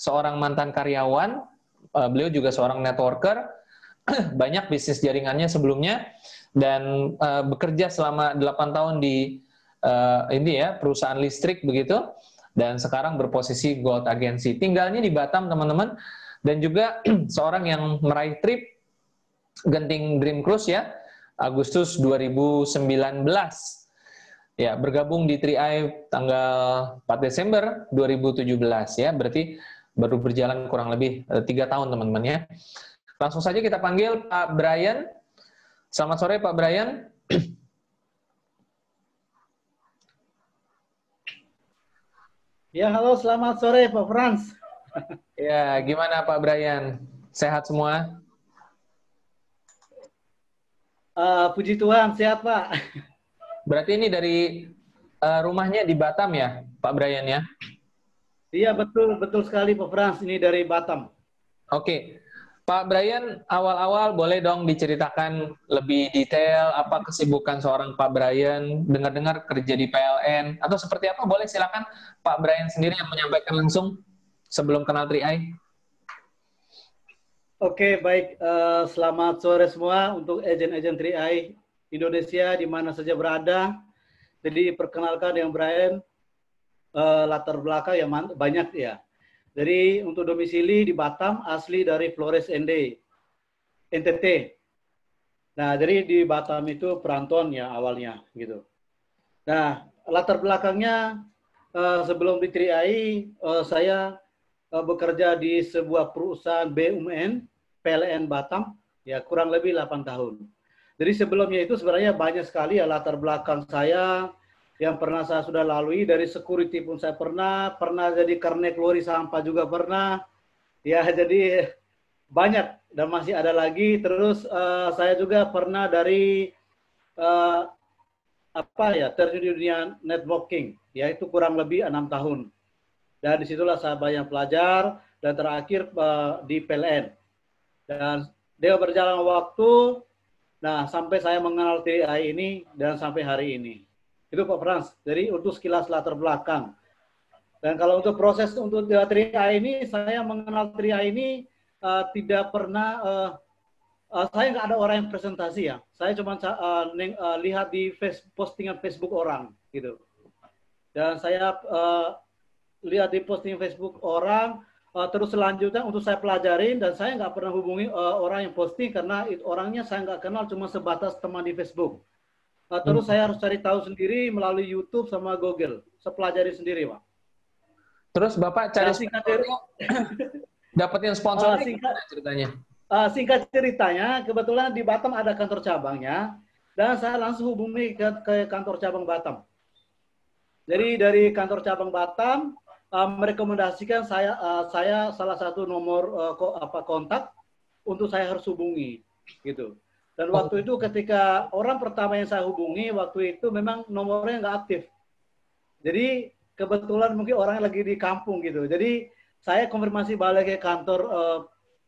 seorang mantan karyawan, beliau juga seorang networker, banyak bisnis jaringannya sebelumnya, dan bekerja selama 8 tahun di ini ya, perusahaan listrik begitu, dan sekarang berposisi Gold Agency. Tinggalnya di Batam, teman-teman, dan juga seorang yang meraih trip Genting Dream Cruise ya, Agustus 2019. Ya, bergabung di 3i tanggal 4 Desember 2017 ya, berarti baru berjalan kurang lebih 3 tahun, teman-teman ya. Langsung saja kita panggil Pak Brian. Selamat sore Pak Brian. Ya, halo, selamat sore Pak Frans. Ya, gimana Pak Brian? Sehat semua? Puji Tuhan, sehat Pak. Berarti ini dari rumahnya di Batam ya, Pak Brian ya? Iya, betul sekali Pak Frans, ini dari Batam. Oke, Pak Brian, awal-awal boleh dong diceritakan lebih detail apa kesibukan seorang Pak Brian, dengar-dengar kerja di PLN, atau seperti apa? Boleh silakan Pak Brian sendiri yang menyampaikan langsung sebelum kenal 3i. Oke, baik. Selamat sore semua untuk agen-agen 3i Indonesia di mana saja berada. Jadi perkenalkan yang Brian, latar belakang yang banyak ya. Jadi untuk domisili di Batam, asli dari Flores NTT. Nah, jadi di Batam itu perantauan ya awalnya gitu. Nah, latar belakangnya sebelum di 3i, saya bekerja di sebuah perusahaan BUMN, PLN Batam, ya kurang lebih 8 tahun. Jadi sebelumnya itu sebenarnya banyak sekali ya latar belakang saya, yang pernah saya sudah lalui. Dari security pun saya pernah jadi karnet lori sampah juga pernah, ya jadi banyak dan masih ada lagi. Terus saya juga pernah dari terjun di dunia networking, yaitu kurang lebih 6 tahun. Dan disitulah saya banyak belajar, dan terakhir di PLN. Dan dia berjalan waktu, nah sampai saya mengenal 3i ini dan sampai hari ini. Itu Pak Frans. Jadi untuk sekilas latar belakang. Dan kalau untuk proses untuk 3i ini, saya mengenal 3i ini tidak pernah, saya nggak ada orang yang presentasi ya. Saya cuma lihat di postingan Facebook orang gitu. Dan saya lihat di postingan Facebook orang, terus selanjutnya untuk saya pelajarin, dan saya nggak pernah hubungi orang yang posting karena orangnya saya nggak kenal, cuma sebatas teman di Facebook. Terus saya harus cari tahu sendiri melalui YouTube sama Google. Saya pelajari sendiri, Pak. Terus Bapak cari dapetin sponsor ceritanya? Singkat ceritanya, kebetulan di Batam ada kantor cabangnya, dan saya langsung hubungi ke kantor cabang Batam. Jadi dari kantor cabang Batam merekomendasikan saya salah satu nomor kontak untuk saya harus hubungi, gitu. Dan waktu itu ketika orang pertama yang saya hubungi waktu itu memang nomornya nggak aktif. Jadi kebetulan mungkin orangnya lagi di kampung gitu. Jadi saya konfirmasi balik ke kantor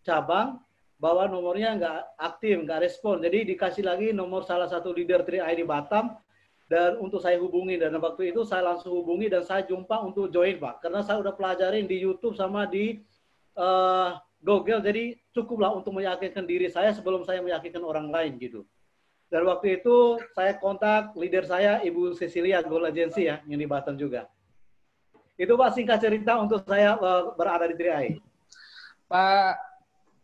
cabang bahwa nomornya nggak aktif, nggak respon. Jadi dikasih lagi nomor salah satu leader 3i di Batam, dan untuk saya hubungi. Dan waktu itu saya langsung hubungi dan saya jumpa untuk join, Pak. Karena saya udah pelajarin di YouTube sama di Google, jadi cukuplah untuk meyakinkan diri saya sebelum saya meyakinkan orang lain gitu. Dan waktu itu saya kontak leader saya, Ibu Cecilia, Gold Agency ya, yang di Batam juga. Itu Pak singkat cerita untuk saya berada di 3i. Pak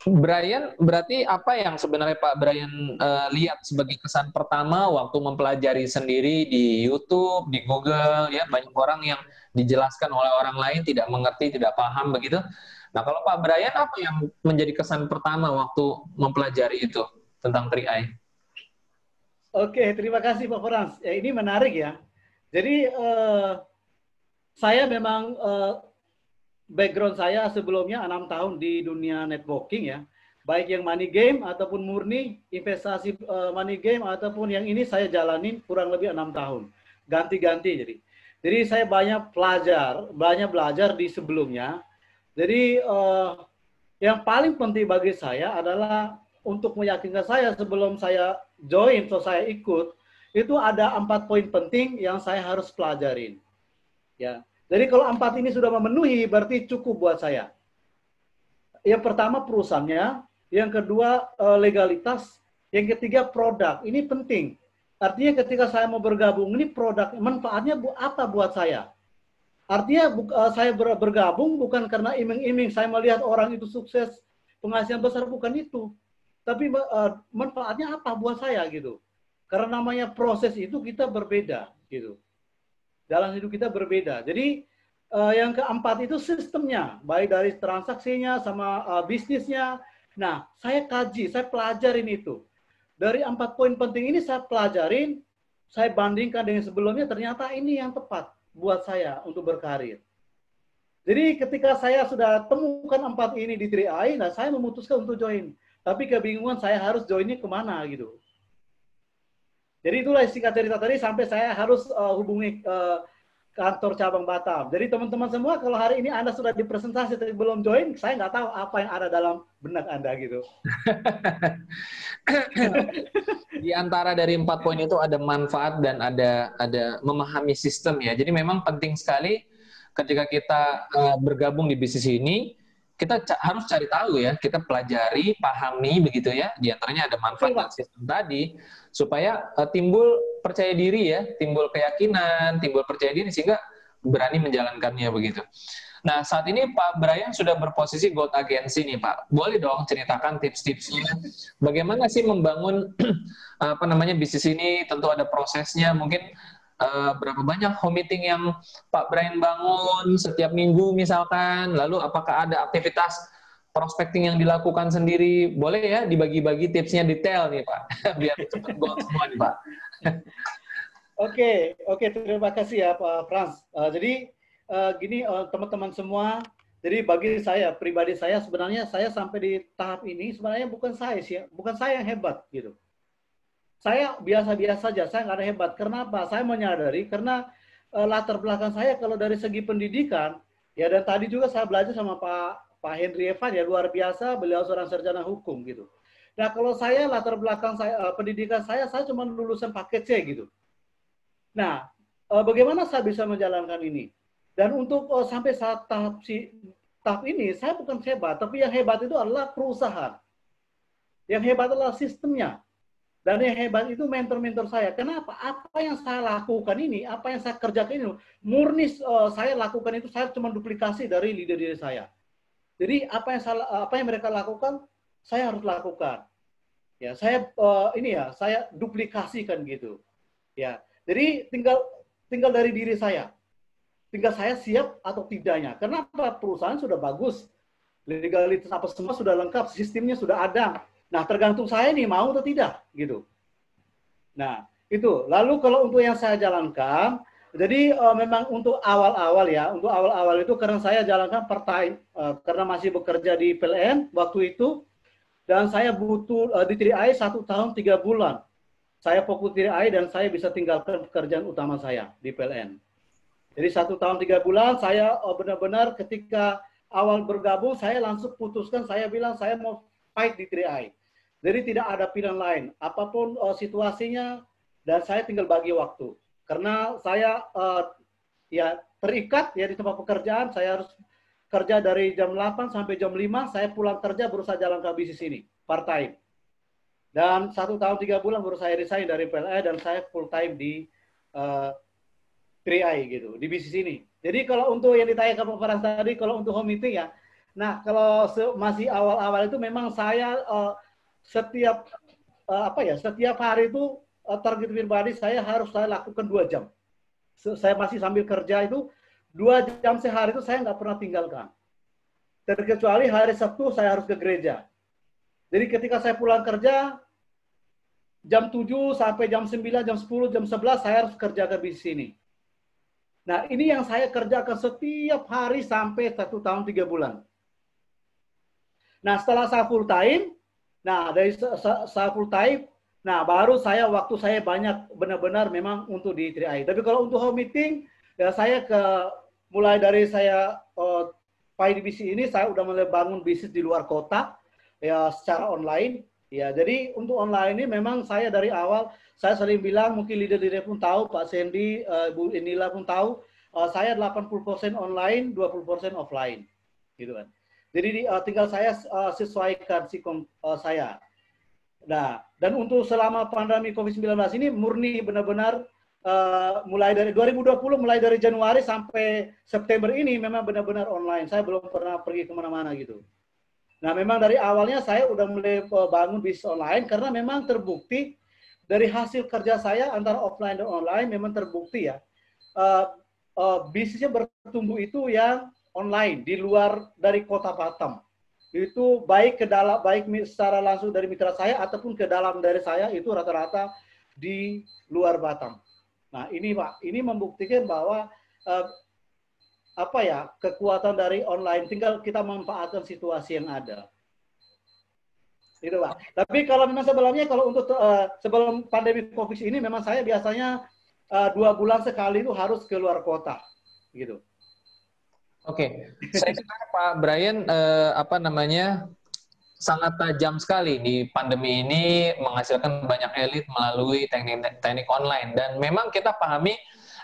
Brian, berarti apa yang sebenarnya Pak Brian lihat sebagai kesan pertama waktu mempelajari sendiri di YouTube, di Google, ya banyak orang yang dijelaskan oleh orang lain tidak mengerti, tidak paham begitu. Nah, kalau Pak Brian, apa yang menjadi kesan pertama waktu mempelajari itu tentang 3i? Oke, terima kasih Pak Frans. Ya, ini menarik ya. Jadi saya memang background saya sebelumnya 6 tahun di dunia networking ya. Baik yang money game ataupun murni investasi money game ataupun yang ini saya jalanin kurang lebih 6 tahun. Ganti-ganti jadi. Jadi saya banyak belajar di sebelumnya. Jadi yang paling penting bagi saya adalah untuk meyakinkan saya sebelum saya join atau saya ikut, itu ada 4 poin penting yang saya harus pelajarin. Ya. Jadi kalau 4 ini sudah memenuhi, berarti cukup buat saya. yang pertama perusahaannya, yang kedua legalitas, yang ketiga produk. Ini penting. Artinya ketika saya mau bergabung, ini produk manfaatnya apa buat saya? Artinya saya bergabung bukan karena iming-iming saya melihat orang itu sukses, penghasilan besar, bukan itu. Tapi manfaatnya apa buat saya gitu. Karena namanya proses itu kita berbeda gitu. Jalan hidup kita berbeda. Jadi yang keempat itu sistemnya, baik dari transaksinya sama bisnisnya. Nah, saya kaji, saya pelajarin itu. Dari 4 poin penting ini saya pelajarin, saya bandingkan dengan sebelumnya, ternyata ini yang tepat buat saya untuk berkarir. Jadi ketika saya sudah temukan 4 ini di 3i, nah saya memutuskan untuk join. Tapi kebingungan saya harus joinnya kemana gitu. Jadi itulah singkat cerita tadi sampai saya harus hubungi kantor cabang Batam. Jadi teman-teman semua, kalau hari ini Anda sudah dipresentasi tapi belum join, saya nggak tahu apa yang ada dalam benak Anda gitu. Di antara dari 4 poin itu ada manfaat dan ada memahami sistem ya. Jadi memang penting sekali ketika kita bergabung di bisnis ini, kita harus cari tahu ya, kita pelajari, pahami begitu ya. Di antaranya ada manfaat dan sistem tadi, supaya timbul percaya diri ya, timbul keyakinan, timbul percaya diri sehingga berani menjalankannya begitu. Nah, saat ini Pak Brian sudah berposisi Gold Agency nih Pak. Boleh dong ceritakan tips-tipsnya. Bagaimana sih membangun bisnis ini? Tentu ada prosesnya. Mungkin berapa banyak home meeting yang Pak Brian bangun setiap minggu misalkan, lalu apakah ada aktivitas prospecting yang dilakukan sendiri? Boleh ya dibagi-bagi tipsnya detail nih Pak, biar cepat goal semua nih Pak. Oke, terima kasih ya Pak Frans. Jadi gini teman-teman semua, jadi bagi saya, pribadi saya sebenarnya saya sampai di tahap ini sebenarnya bukan saya yang hebat gitu. Saya biasa-biasa saja, saya nggak ada hebat. Kenapa? Saya menyadari karena latar belakang saya kalau dari segi pendidikan, ya dan tadi juga saya belajar sama Pak Henry Evan ya, luar biasa, beliau seorang sarjana hukum gitu. Nah kalau saya latar belakang saya, pendidikan saya cuma lulusan paket C gitu. Nah bagaimana saya bisa menjalankan ini? Dan untuk sampai saat tahap ini, saya bukan hebat, tapi yang hebat itu adalah perusahaan. Yang hebat adalah sistemnya. Dan yang hebat itu mentor-mentor saya. Kenapa? Apa yang saya lakukan ini, apa yang saya kerjakan ini, murni saya lakukan itu, saya cuma duplikasi dari leader-leader saya. Jadi apa yang mereka lakukan, saya harus lakukan. Ya, saya duplikasikan gitu. Ya, jadi tinggal dari diri saya. Tinggal saya siap atau tidaknya. Kenapa? Perusahaan sudah bagus, legalitas apa semua sudah lengkap, sistemnya sudah ada. Nah, tergantung saya nih mau atau tidak, gitu. Nah, itu. Lalu kalau untuk yang saya jalankan, jadi memang untuk awal-awal ya, untuk awal-awal itu karena saya jalankan part-time, karena masih bekerja di PLN waktu itu, dan saya butuh di 3i 1 tahun 3 bulan. Saya fokus di 3i dan saya bisa tinggalkan pekerjaan utama saya di PLN. Jadi 1 tahun 3 bulan, saya benar-benar ketika awal bergabung, saya langsung putuskan, saya bilang saya mau fight di 3i. Jadi tidak ada pilihan lain, apapun situasinya, dan saya tinggal bagi waktu. Karena saya ya terikat ya di tempat pekerjaan, saya harus kerja dari jam 8 sampai jam 5, saya pulang kerja berusaha jalankan bisnis ini, part time. Dan 1 tahun 3 bulan baru saya resign dari PLN dan saya full time di 3i gitu, di bisnis ini. Jadi kalau untuk yang ditanya ke Pak Farhan tadi, kalau untuk home meeting ya, nah kalau masih awal-awal itu memang saya setiap hari itu target pribadi saya lakukan 2 jam. Saya masih sambil kerja itu 2 jam sehari itu saya nggak pernah tinggalkan. Terkecuali hari Sabtu saya harus ke gereja. Jadi ketika saya pulang kerja jam 7 sampai jam 9, jam 10, jam 11 saya harus kerjakan bisnis ini. Nah ini yang saya kerjakan setiap hari sampai 1 tahun 3 bulan. Nah setelah saya full time, nah, dari saya full time, nah baru waktu saya banyak benar-benar memang untuk di 3i. Tapi kalau untuk home meeting, ya saya mulai dari saya di bisnis ini, saya udah mulai bangun bisnis di luar kota, ya secara online. Ya, jadi untuk online ini memang saya dari awal, saya sering bilang, mungkin leader-leader pun tahu, Pak Sandy, Bu Inila pun tahu, saya 80% online, 20% offline. Gitu kan. Jadi tinggal saya sesuaikan sikon saya. Nah, dan untuk selama pandemi COVID-19 ini murni benar-benar mulai dari 2020, mulai dari Januari sampai September ini memang benar-benar online. Saya belum pernah pergi kemana-mana gitu. Nah, memang dari awalnya saya udah mulai bangun bisnis online karena memang terbukti dari hasil kerja saya antara offline dan online memang terbukti ya. Bisnisnya bertumbuh itu yang online di luar dari kota Batam. Itu baik ke dalam, baik secara langsung dari mitra saya ataupun ke dalam dari saya itu rata-rata di luar Batam. Nah ini Pak, ini membuktikan bahwa apa ya, kekuatan dari online, tinggal kita memanfaatkan situasi yang ada. Itu Pak. Tapi kalau memang sebelumnya, kalau untuk sebelum pandemi COVID ini memang saya biasanya 2 bulan sekali itu harus keluar kota, gitu. Oke, saya kira Pak Brian sangat tajam sekali di pandemi ini menghasilkan banyak elit melalui teknik online, dan memang kita pahami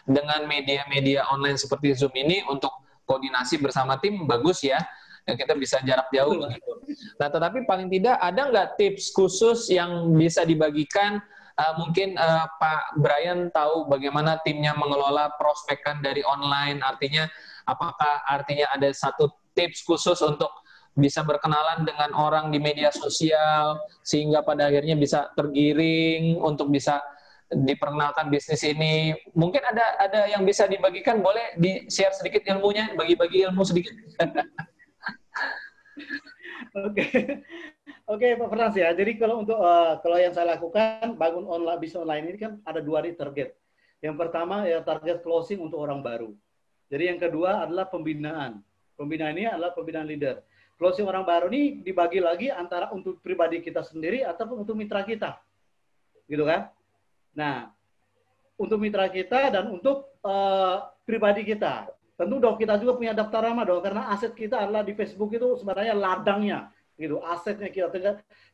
dengan media-media online seperti Zoom ini untuk koordinasi bersama tim bagus ya, dan kita bisa jarak jauh gitu. Nah, tetapi paling tidak ada nggak tips khusus yang bisa dibagikan? Mungkin Pak Brian tahu bagaimana timnya mengelola prospekan dari online, artinya apakah artinya ada satu tips khusus untuk bisa berkenalan dengan orang di media sosial sehingga pada akhirnya bisa tergiring untuk bisa diperkenalkan bisnis ini? Mungkin ada yang bisa dibagikan, boleh di-share sedikit ilmunya, bagi-bagi ilmu sedikit. Oke. Oke, Pak Frans ya. Jadi kalau untuk kalau yang saya lakukan bangun online bisnis online ini kan ada 2 target. Yang pertama ya target closing untuk orang baru. Jadi yang kedua adalah pembinaan. Pembinaan ini adalah pembinaan leader. Closing orang baru ini dibagi lagi antara untuk pribadi kita sendiri ataupun untuk mitra kita. Gitu kan? Nah, untuk mitra kita dan untuk pribadi kita. Tentu dong kita juga punya daftar nama dong, karena aset kita adalah di Facebook itu sebenarnya ladangnya. Gitu, asetnya kita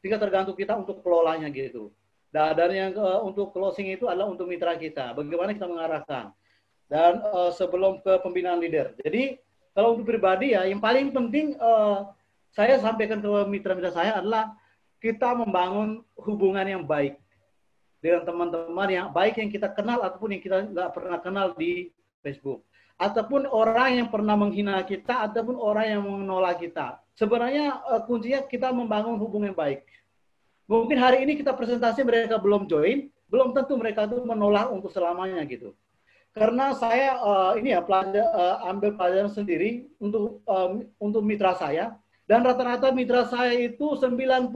tinggal tergantung kita untuk kelolanya gitu. Dan yang untuk closing itu adalah untuk mitra kita. Bagaimana kita mengarahkan. Dan sebelum ke pembinaan leader. Jadi kalau untuk pribadi ya, yang paling penting saya sampaikan ke mitra-mitra saya adalah kita membangun hubungan yang baik dengan teman-teman yang baik yang kita kenal ataupun yang kita nggak pernah kenal di Facebook. Ataupun orang yang pernah menghina kita ataupun orang yang menolak kita. Sebenarnya kuncinya kita membangun hubungan yang baik. Mungkin hari ini kita presentasi mereka belum join, belum tentu mereka itu menolak untuk selamanya gitu. Karena saya ini ya ambil pelajaran sendiri untuk mitra saya, dan rata-rata mitra saya itu 90,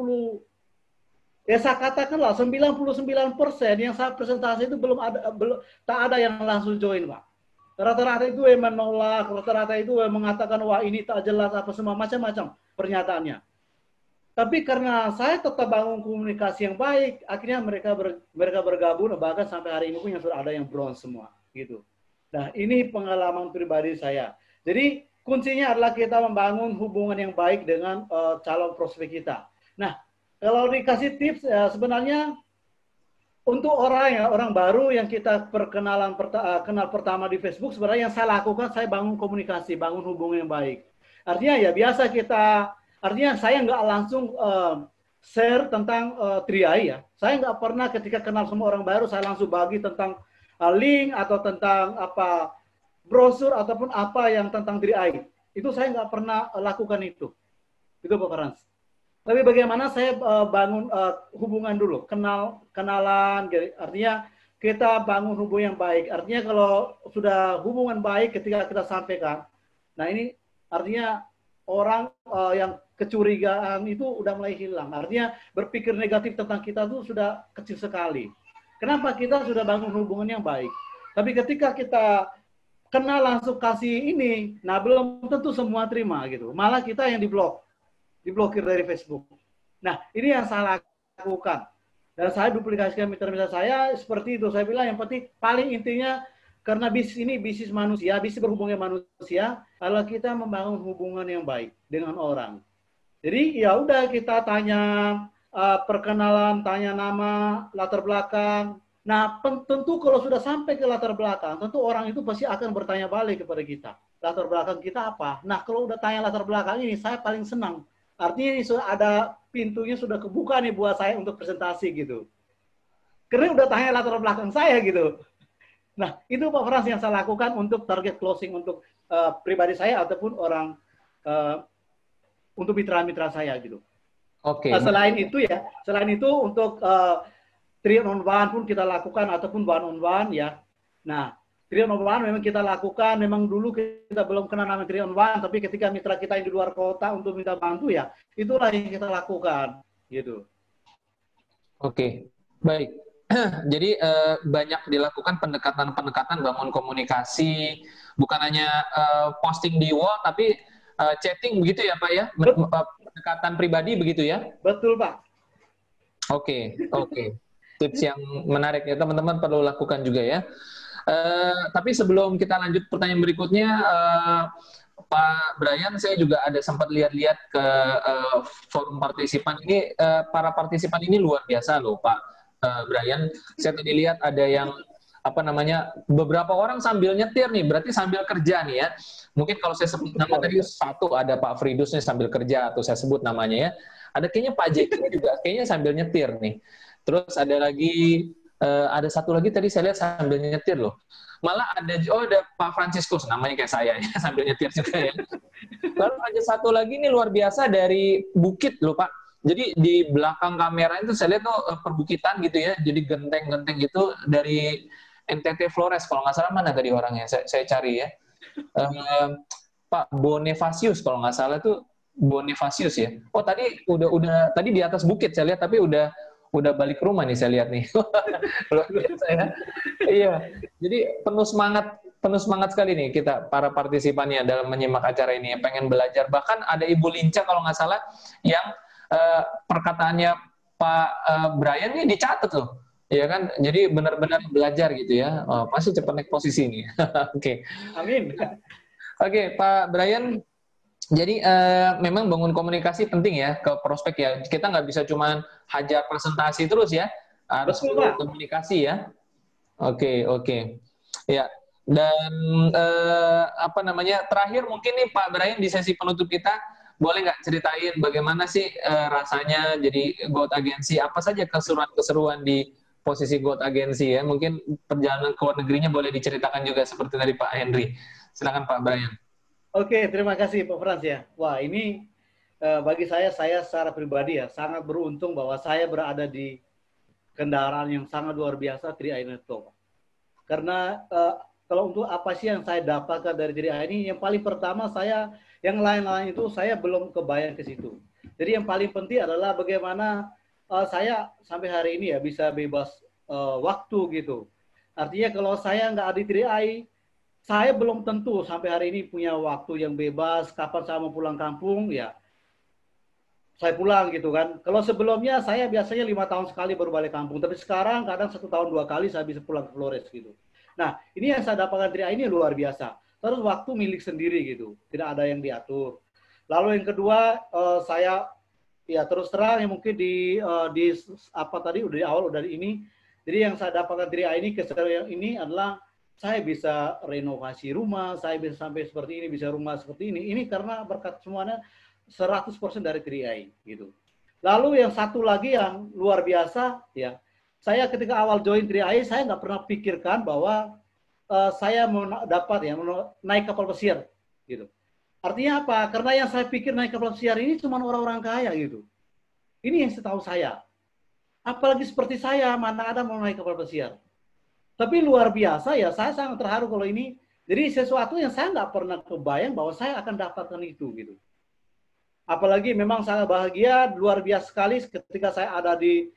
ya saya katakanlah 99% yang saya presentasi itu tak ada yang langsung join, Pak. Rata-rata itu yang menolak, rata-rata itu yang mengatakan wah ini tak jelas apa semua macam-macam pernyataannya. Tapi karena saya tetap bangun komunikasi yang baik, akhirnya mereka bergabung, bahkan sampai hari ini pun yang sudah ada yang bronze semua gitu. Nah, ini pengalaman pribadi saya. Jadi kuncinya adalah kita membangun hubungan yang baik dengan calon prospek kita. Nah, kalau dikasih tips sebenarnya untuk orang baru yang kita kenal pertama di Facebook, sebenarnya yang saya lakukan, saya bangun komunikasi, bangun hubungan yang baik. Artinya ya biasa artinya saya nggak langsung share tentang Triai ya. Saya nggak pernah ketika kenal sama orang baru, saya langsung bagi tentang link atau tentang apa brosur ataupun apa yang tentang Triai. Itu saya nggak pernah lakukan itu. Itu Pak Frans. Tapi bagaimana saya bangun hubungan dulu, kenalan, artinya kita bangun hubungan yang baik. Artinya kalau sudah hubungan baik ketika kita sampaikan, nah ini artinya orang yang kecurigaan itu udah mulai hilang. Artinya berpikir negatif tentang kita itu sudah kecil sekali. Kenapa? Kita sudah bangun hubungan yang baik. Tapi ketika kita kenal langsung kasih ini, nah belum tentu semua terima gitu. Malah kita yang diblokir dari Facebook. Nah, ini yang saya lakukan. Dan saya duplikasikan mitra-mitra saya seperti itu. Saya bilang yang penting, paling intinya, karena bisnis ini bisnis manusia, bisnis berhubungan manusia, kalau kita membangun hubungan yang baik dengan orang. Jadi ya udah kita tanya perkenalan, tanya nama, latar belakang. Nah, tentu kalau sudah sampai ke latar belakang, tentu orang itu pasti akan bertanya balik kepada kita. latar belakang kita apa. Nah, kalau udah tanya latar belakang ini, saya paling senang. Artinya ini sudah ada pintunya sudah kebuka nih buat saya untuk presentasi gitu. Karena udah tanya latar belakang saya gitu. Nah, itu Pak Frans yang saya lakukan untuk target closing untuk pribadi saya ataupun orang untuk mitra-mitra saya gitu. Oke. Selain itu untuk 3-on-1 pun kita lakukan ataupun 1-on-1 ya. Nah, 3-on-1 memang kita lakukan, memang dulu kita belum kenal nama 3-on-1, tapi ketika mitra kita yang di luar kota untuk minta bantu ya, itulah yang kita lakukan gitu. Oke, baik. Jadi banyak dilakukan pendekatan-pendekatan, bangun komunikasi, bukan hanya posting di wall, tapi chatting begitu ya Pak ya? Pendekatan pribadi begitu ya? Betul Pak. Oke. Tips yang menarik ya, teman-teman perlu lakukan juga ya. Tapi sebelum kita lanjut pertanyaan berikutnya, Pak Brian, saya juga ada sempat lihat-lihat ke forum partisipan ini. Para partisipan ini luar biasa loh, Pak Brian. Saya tadi lihat ada yang beberapa orang sambil nyetir nih, berarti sambil kerja nih ya. Mungkin kalau saya sebut nama tadi satu ada Pak Fridus nih sambil kerja, atau saya sebut namanya ya. Ada kayaknya Pak Jeki juga kayaknya sambil nyetir nih. Terus ada lagi ada satu lagi tadi saya lihat sambil nyetir loh. Malah ada Pak Franciscus, namanya kayak saya ya, sambil nyetir juga ya. Lalu ada satu lagi nih luar biasa dari Bukit loh Pak. Jadi di belakang kamera itu saya lihat tuh perbukitan gitu ya, jadi genteng-genteng gitu dari NTT Flores kalau nggak salah, mana tadi orangnya saya cari ya. Pak Bonifasius kalau nggak salah tuh Bonifasius ya. Oh tadi udah tadi di atas bukit saya lihat, tapi udah balik ke rumah nih saya lihat nih. Luar biasa ya. Iya. Jadi penuh semangat sekali nih kita para partisipannya dalam menyimak acara ini, pengen belajar. Bahkan ada Ibu Linca kalau nggak salah yang perkataannya Pak Brian ini dicatat loh. Ya kan, jadi benar-benar belajar gitu ya. Oh, pasti cepat naik posisi ini. Oke. Amin. Oke, Pak Brian. Jadi memang bangun komunikasi penting ya ke prospek ya. Kita nggak bisa cuma hajar presentasi terus ya. Harus komunikasi ya. Oke. Ya. Dan terakhir mungkin nih Pak Brian di sesi penutup kita, boleh nggak ceritain bagaimana sih rasanya jadi Goat Agency? Apa saja keseruan-keseruan di posisi Goat Agency ya? Mungkin perjalanan ke luar negerinya boleh diceritakan juga seperti dari Pak Henry. Silakan Pak Brian. Oke, terima kasih Pak Frans ya. Wah, ini bagi saya secara pribadi ya sangat beruntung bahwa saya berada di kendaraan yang sangat luar biasa 3i Network. Karena kalau untuk apa sih yang saya dapatkan dari 3i ini, yang paling pertama yang lain-lain itu saya belum kebayang ke situ. Jadi yang paling penting adalah bagaimana saya sampai hari ini ya bisa bebas waktu gitu. Artinya kalau saya nggak ada di 3i, saya belum tentu sampai hari ini punya waktu yang bebas. Kapan saya mau pulang kampung, ya saya pulang gitu kan. Kalau sebelumnya saya biasanya 5 tahun sekali baru balik kampung. Tapi sekarang kadang 1 tahun 2 kali saya bisa pulang ke Flores gitu. Nah, ini yang saya dapatkan dari ini luar biasa. Terus waktu milik sendiri gitu. Tidak ada yang diatur. Lalu yang kedua, saya ya terus terang yang mungkin di awal udah ini. Jadi yang saya dapatkan dari ini keseruan ini adalah saya bisa renovasi rumah, saya bisa sampai seperti ini, bisa rumah seperti ini. Ini karena berkat semuanya 100% dari 3i gitu. Lalu yang satu lagi yang luar biasa ya, saya ketika awal join 3i saya nggak pernah pikirkan bahwa saya mau naik kapal pesiar gitu. Artinya apa? Karena yang saya pikir naik kapal pesiar ini cuma orang-orang kaya gitu. Ini yang setahu saya. Apalagi seperti saya, mana ada mau naik kapal pesiar. Tapi luar biasa ya, saya sangat terharu kalau ini. Jadi sesuatu yang saya nggak pernah kebayang bahwa saya akan dapatkan itu gitu. Apalagi memang sangat bahagia, luar biasa sekali ketika saya ada di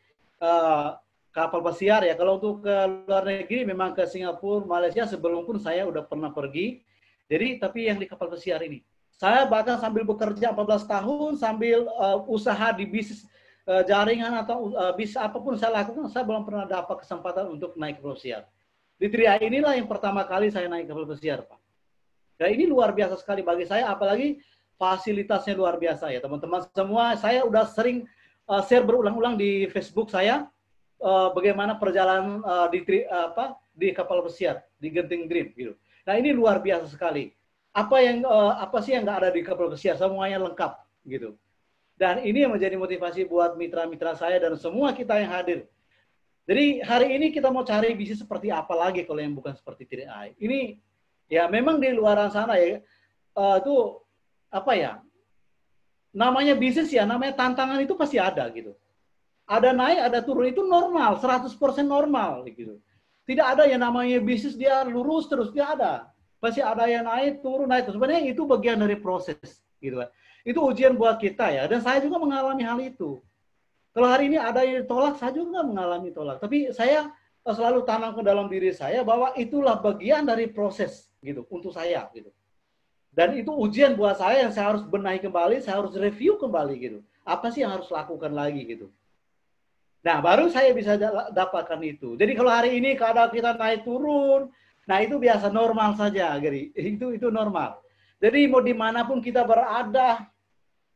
kapal pesiar ya. Kalau untuk ke luar negeri memang ke Singapura, Malaysia sebelum pun saya udah pernah pergi. Jadi tapi yang di kapal pesiar ini, saya bahkan sambil bekerja 14 tahun sambil usaha di bisnis jaringan atau bisa apapun saya lakukan, saya belum pernah dapat kesempatan untuk naik kapal pesiar. Di 3i inilah yang pertama kali saya naik kapal pesiar, Pak. Dan ini luar biasa sekali bagi saya, apalagi fasilitasnya luar biasa ya, teman-teman semua. Saya udah sering share berulang-ulang di Facebook saya bagaimana perjalanan di kapal pesiar di Genting Dream gitu. Nah, ini luar biasa sekali. apa sih yang nggak ada di kapal pesiar, semuanya lengkap gitu. Dan ini yang menjadi motivasi buat mitra-mitra saya dan semua kita yang hadir. Jadi hari ini kita mau cari bisnis seperti apa lagi kalau yang bukan seperti 3i. Ini ya memang di luaran sana ya itu apa ya? Namanya bisnis ya, namanya tantangan itu pasti ada gitu. Ada naik, ada turun, itu normal, 100% normal gitu. Tidak ada yang namanya bisnis dia lurus terus, dia ada. Pasti ada yang naik, turun, naik terus. Sebenarnya itu bagian dari proses gitu kan. Itu ujian buat kita ya, dan saya juga mengalami hal itu. Kalau hari ini ada yang ditolak, saya juga mengalami tolak. Tapi saya selalu tanam ke dalam diri saya bahwa itulah bagian dari proses gitu untuk saya gitu. Dan itu ujian buat saya yang saya harus benahi kembali, saya harus review kembali gitu. Apa sih yang harus lakukan lagi gitu. Nah, baru saya bisa dapatkan itu. Jadi kalau hari ini keadaan kita naik turun, nah itu biasa normal saja, Geri. Itu normal. Jadi mau dimanapun kita berada,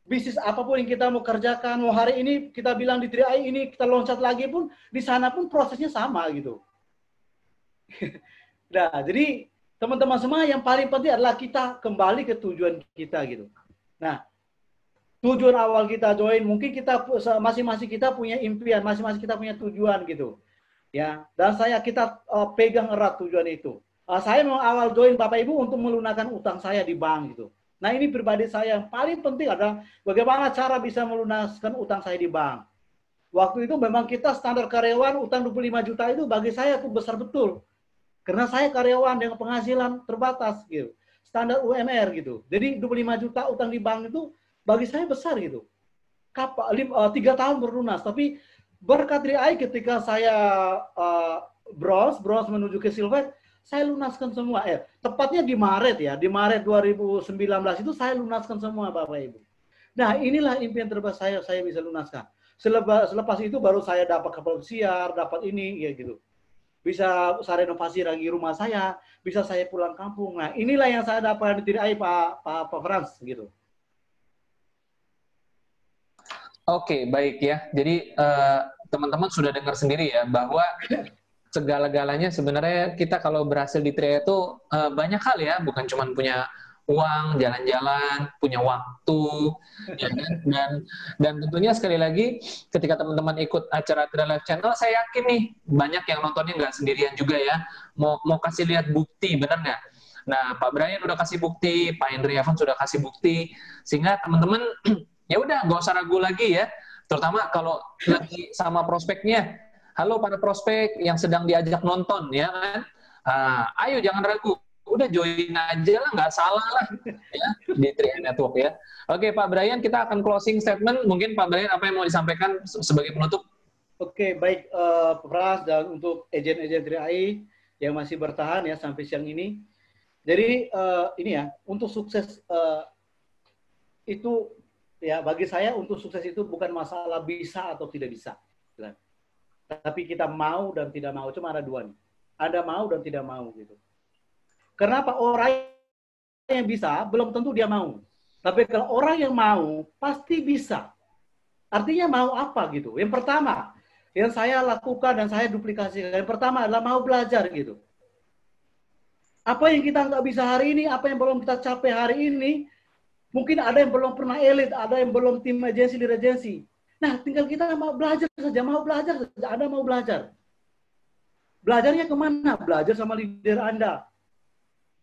bisnis apapun yang kita mau kerjakan, mau hari ini kita bilang di 3i ini kita loncat lagi pun, di sana pun prosesnya sama gitu. Nah, jadi teman-teman semua yang paling penting adalah kita kembali ke tujuan kita gitu. Nah, tujuan awal kita join, mungkin kita masing-masing kita punya impian, masing-masing kita punya tujuan gitu. Ya, dan kita pegang erat tujuan itu. Saya mau awal join Bapak Ibu untuk melunakkan utang saya di bank gitu. Nah, ini pribadi saya yang paling penting adalah bagaimana cara bisa melunaskan utang saya di bank. Waktu itu memang kita standar karyawan utang 25 juta itu bagi saya itu besar betul. Karena saya karyawan dengan penghasilan terbatas gitu. Standar UMR gitu. Jadi 25 juta utang di bank itu bagi saya besar gitu. 3 tahun berlunas. Tapi berkat 3i ketika saya bronze menuju ke silver, saya lunaskan semua. Tepatnya di Maret ya. Di Maret 2019 itu saya lunaskan semua Bapak Ibu. Nah, inilah impian terbesar saya bisa lunaskan. Selepas itu baru saya dapat kapal pesiar, dapat ini ya gitu. Bisa saya renovasi lagi rumah saya, bisa saya pulang kampung. Nah, inilah yang saya dapat di 3i Pak Frans gitu. Oke, baik ya. Jadi teman-teman sudah dengar sendiri ya bahwa segala-galanya sebenarnya kita kalau berhasil di 3i itu banyak hal ya, bukan cuma punya uang, jalan-jalan, punya waktu, ya kan? Dan tentunya sekali lagi ketika teman-teman ikut acara 3i Live Channel, saya yakin nih banyak yang nontonnya nggak sendirian juga ya. Mau kasih lihat bukti, bener nggak? Nah, Pak Brian udah kasih bukti, Pak Henry Evans sudah kasih bukti, sehingga teman-teman ya udah nggak usah ragu lagi ya. Terutama kalau lagi sama prospeknya. Halo para prospek yang sedang diajak nonton ya kan, ayo jangan ragu, udah join aja lah, nggak salah lah ya di 3i Network ya. Oke Pak Brian, kita akan closing statement. Mungkin Pak Brian apa yang mau disampaikan sebagai penutup? Oke, baik Pak Pras, dan untuk agen-agen 3i yang masih bertahan ya sampai siang ini. Jadi ini ya, untuk sukses itu ya bagi saya untuk sukses itu bukan masalah bisa atau tidak bisa. Tapi kita mau dan tidak mau, cuma ada dua nih. Ada mau dan tidak mau gitu. Kenapa? Orang yang bisa belum tentu dia mau. Tapi kalau orang yang mau pasti bisa. Artinya mau apa gitu? Yang pertama yang saya lakukan dan saya duplikasikan, yang pertama adalah mau belajar gitu. Apa yang kita nggak bisa hari ini, apa yang belum kita capai hari ini, mungkin ada yang belum pernah elit, ada yang belum tim agensi, lead agensi. Nah, tinggal kita mau belajar saja, Anda mau belajar. Belajarnya kemana? Belajar sama leader Anda.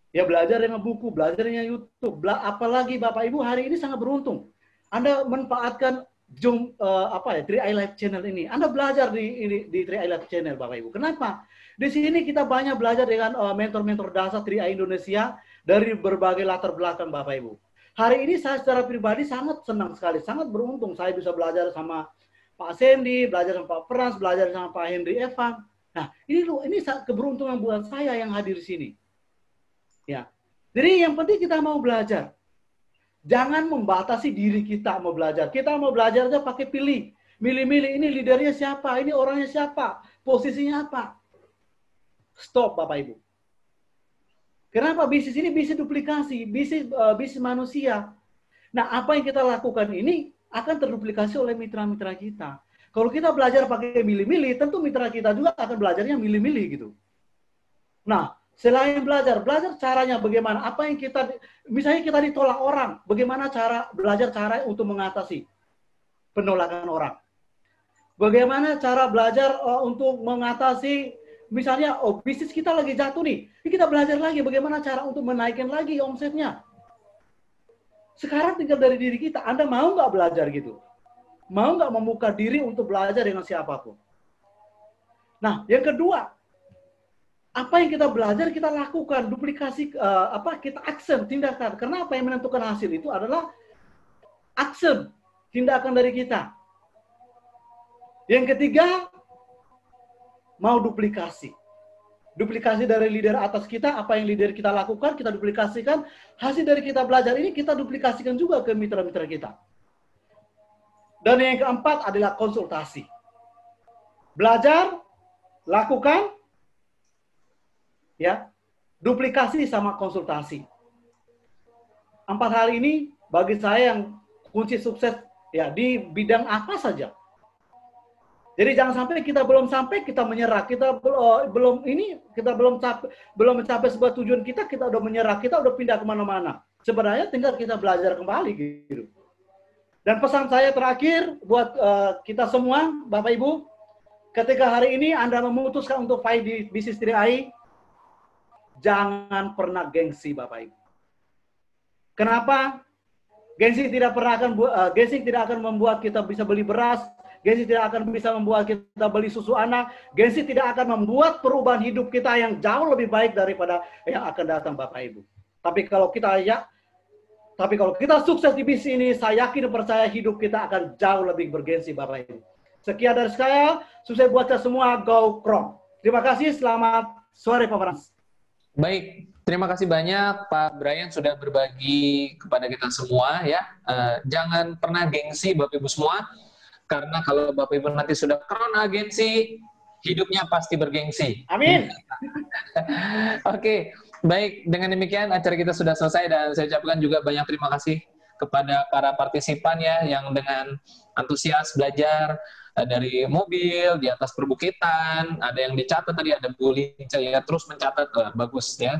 Ya belajar dengan buku, belajar dengan YouTube. Apalagi Bapak Ibu hari ini sangat beruntung. Anda manfaatkan Zoom 3i Live Channel ini. Anda belajar di 3i Live Channel Bapak Ibu. Kenapa? Di sini kita banyak belajar dengan mentor-mentor dasar 3i Indonesia dari berbagai latar belakang Bapak Ibu. Hari ini saya secara pribadi sangat senang sekali, sangat beruntung saya bisa belajar sama Pak Sandy, belajar sama Pak Frans, belajar sama Pak Henry Evan. Nah, ini keberuntungan buat saya yang hadir di sini. Ya. Jadi yang penting kita mau belajar. Jangan membatasi diri kita mau belajar. Kita mau belajar aja pakai pilih. Milih-milih ini leadernya siapa, ini orangnya siapa, posisinya apa. Stop Bapak Ibu. Kenapa bisnis ini bisnis duplikasi, bisnis manusia. Nah, apa yang kita lakukan ini akan terduplikasi oleh mitra-mitra kita. Kalau kita belajar pakai milih-milih, tentu mitra kita juga akan belajarnya milih-milih gitu. Nah, Selain belajar, belajar caranya bagaimana? Apa yang kita, misalnya kita ditolak orang, bagaimana cara belajar cara untuk mengatasi penolakan orang? Bagaimana cara belajar untuk mengatasi, misalnya, bisnis kita lagi jatuh nih, kita belajar lagi bagaimana cara untuk menaikkan lagi omsetnya. Sekarang tinggal dari diri kita, Anda mau nggak belajar gitu? Mau nggak membuka diri untuk belajar dengan siapapun? Nah, yang kedua, apa yang kita belajar kita lakukan, duplikasi, kita action, tindakan. Karena apa yang menentukan hasil itu adalah action, tindakan dari kita. Yang ketiga, mau duplikasi. Duplikasi dari leader atas kita, apa yang leader kita lakukan, kita duplikasikan. Hasil dari kita belajar ini, kita duplikasikan juga ke mitra-mitra kita. Dan yang keempat adalah konsultasi. Belajar, lakukan, ya, duplikasi sama konsultasi. 4 hal ini bagi saya yang kunci sukses ya di bidang apa saja. Jadi jangan sampai kita belum sampai kita menyerah, kita belum mencapai sebuah tujuan kita udah menyerah, kita udah pindah kemana-mana. Sebenarnya tinggal kita belajar kembali gitu. Dan pesan saya terakhir buat kita semua, Bapak Ibu, ketika hari ini Anda memutuskan untuk fight di bisnis 3i, jangan pernah gengsi, Bapak Ibu. Kenapa? Gengsi tidak akan membuat kita bisa beli beras. Gengsi tidak akan bisa membuat kita beli susu anak. Gengsi tidak akan membuat perubahan hidup kita yang jauh lebih baik daripada yang akan datang, Bapak Ibu. Tapi kalau kita sukses di bisnis ini, saya yakin dan percaya hidup kita akan jauh lebih bergengsi, Bapak Ibu. Sekian dari saya, sukses buat kita semua, go Chrome. Terima kasih, selamat sore Pak Frans. Baik, terima kasih banyak Pak Brian sudah berbagi kepada kita semua ya. Jangan pernah gengsi Bapak Ibu semua, karena kalau Bapak Ibu nanti sudah crown agensi, hidupnya pasti bergengsi. Amin. Oke, baik. Dengan demikian acara kita sudah selesai dan saya ucapkan juga banyak terima kasih kepada para partisipan ya yang dengan antusias belajar dari mobil di atas perbukitan. Ada yang dicatat tadi, ada Bu Linca ya terus mencatat, bagus ya.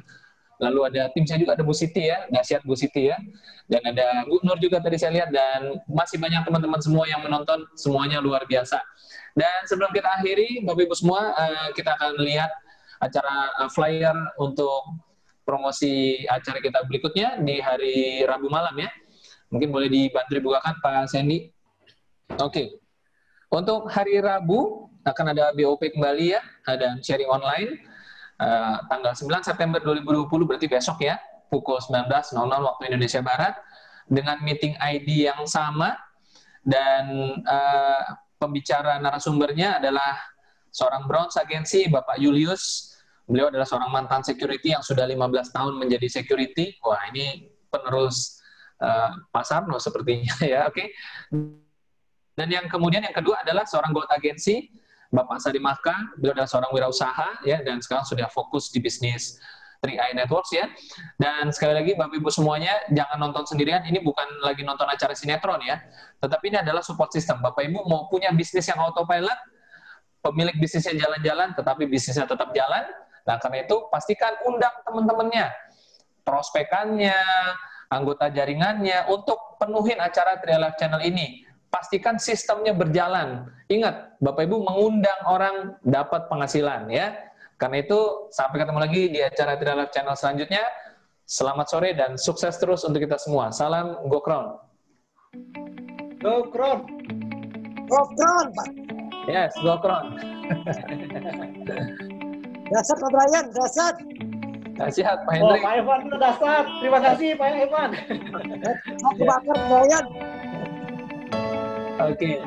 Lalu ada tim saya juga, ada Bu Siti ya, dahsyat Bu Siti ya. Dan ada Bu Nur juga tadi saya lihat, dan masih banyak teman-teman semua yang menonton, semuanya luar biasa. Dan sebelum kita akhiri, Bapak Ibu semua, kita akan lihat acara flyer untuk promosi acara kita berikutnya di hari Rabu malam ya. Mungkin boleh dibantu dibukakan Pak Sandy. Oke. Untuk hari Rabu akan ada BOP kembali ya, ada sharing online. Tanggal 9 September 2020 berarti besok ya, pukul 19.00 waktu Indonesia Barat, dengan meeting ID yang sama, dan pembicara narasumbernya adalah seorang Bronze Agency, Bapak Julius. Beliau adalah seorang mantan security yang sudah 15 tahun menjadi security. Wah, ini penerus Pak Sarno sepertinya ya, oke. Dan yang kemudian yang kedua adalah seorang Gold Agency, Bapak Sadi Maka. Beliau adalah seorang wirausaha ya, dan sekarang sudah fokus di bisnis 3i Networks ya. Dan sekali lagi Bapak Ibu semuanya jangan nonton sendirian, ini bukan lagi nonton acara sinetron ya, tetapi ini adalah support system. Bapak Ibu mau punya bisnis yang autopilot, pemilik bisnisnya jalan-jalan tetapi bisnisnya tetap jalan. Nah, karena itu pastikan undang teman-temannya, prospekannya, anggota jaringannya untuk penuhin acara 3i Live Channel ini. Pastikan sistemnya berjalan. Ingat, Bapak Ibu mengundang orang dapat penghasilan ya. Karena itu sampai ketemu lagi di acara 3i Live Channel selanjutnya. Selamat sore dan sukses terus untuk kita semua. Salam Go Crown. Go Crown. Go Crown, Pak. Yes, Go Crown. Dasar Pak Brian, dasar. Dahsyat Pak Oh, Hendrik. Pak Evan itu dasar. Terima kasih Pak Evan. Aku bakar Brian. Oke.